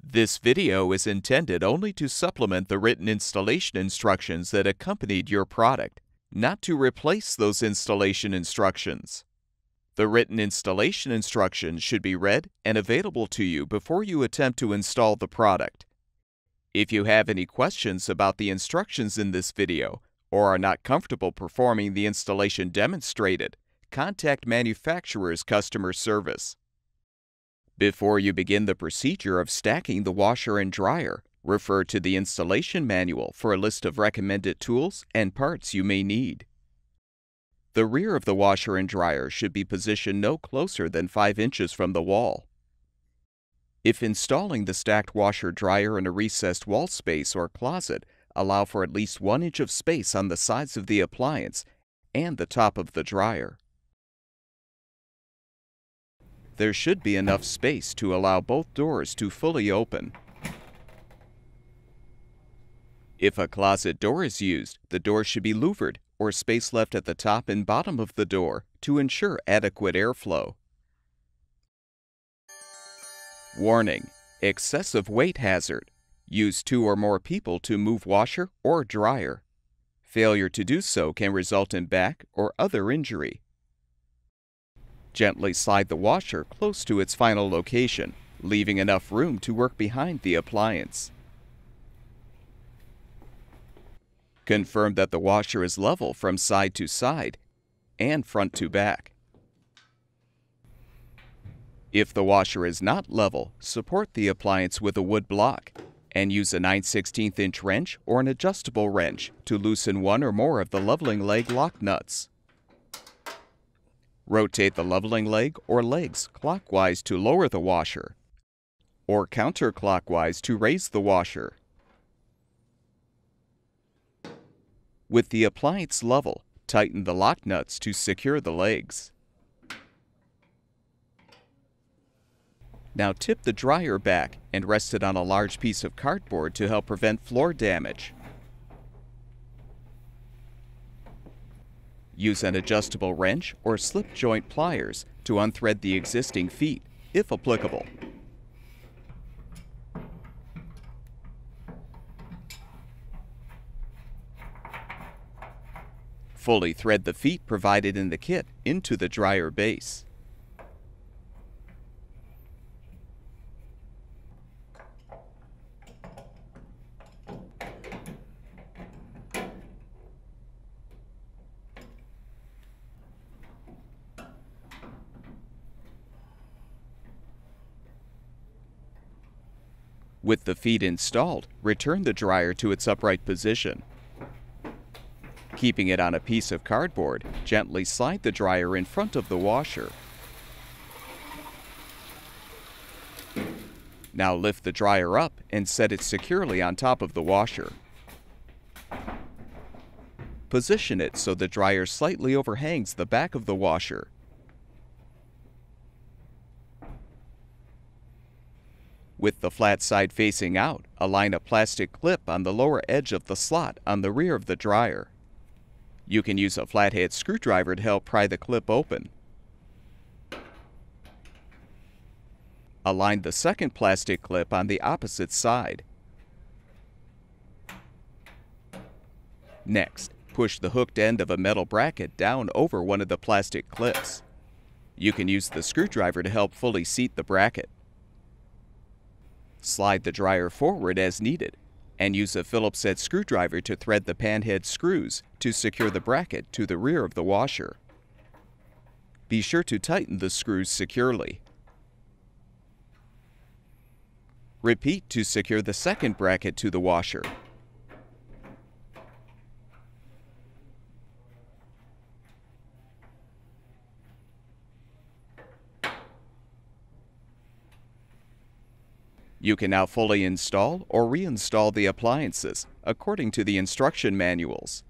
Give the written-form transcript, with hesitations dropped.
This video is intended only to supplement the written installation instructions that accompanied your product, not to replace those installation instructions. The written installation instructions should be read and available to you before you attempt to install the product. If you have any questions about the instructions in this video or are not comfortable performing the installation demonstrated, contact manufacturer's customer service. Before you begin the procedure of stacking the washer and dryer, refer to the installation manual for a list of recommended tools and parts you may need. The rear of the washer and dryer should be positioned no closer than 5 inches from the wall. If installing the stacked washer-dryer in a recessed wall space or closet, allow for at least 1 inch of space on the sides of the appliance and the top of the dryer. There should be enough space to allow both doors to fully open. If a closet door is used, the door should be louvered or space left at the top and bottom of the door to ensure adequate airflow. Warning: excessive weight hazard. Use 2 or more people to move washer or dryer. Failure to do so can result in back or other injury. Gently slide the washer close to its final location, leaving enough room to work behind the appliance. Confirm that the washer is level from side to side and front to back. If the washer is not level, support the appliance with a wood block and use a 9/16 inch wrench or an adjustable wrench to loosen 1 or more of the leveling leg lock nuts. Rotate the leveling leg or legs clockwise to lower the washer, or counterclockwise to raise the washer. With the appliance level, tighten the lock nuts to secure the legs. Now tip the dryer back and rest it on a large piece of cardboard to help prevent floor damage. Use an adjustable wrench or slip joint pliers to unthread the existing feet, if applicable. Fully thread the feet provided in the kit into the dryer base. With the feet installed, return the dryer to its upright position. Keeping it on a piece of cardboard, gently slide the dryer in front of the washer. Now lift the dryer up and set it securely on top of the washer. Position it so the dryer slightly overhangs the back of the washer. With the flat side facing out, align a plastic clip on the lower edge of the slot on the rear of the dryer. You can use a flathead screwdriver to help pry the clip open. Align the second plastic clip on the opposite side. Next, push the hooked end of a metal bracket down over one of the plastic clips. You can use the screwdriver to help fully seat the bracket. Slide the dryer forward as needed, and use a Phillips head screwdriver to thread the pan head screws to secure the bracket to the rear of the washer. Be sure to tighten the screws securely. Repeat to secure the second bracket to the washer. You can now fully install or reinstall the appliances according to the instruction manuals.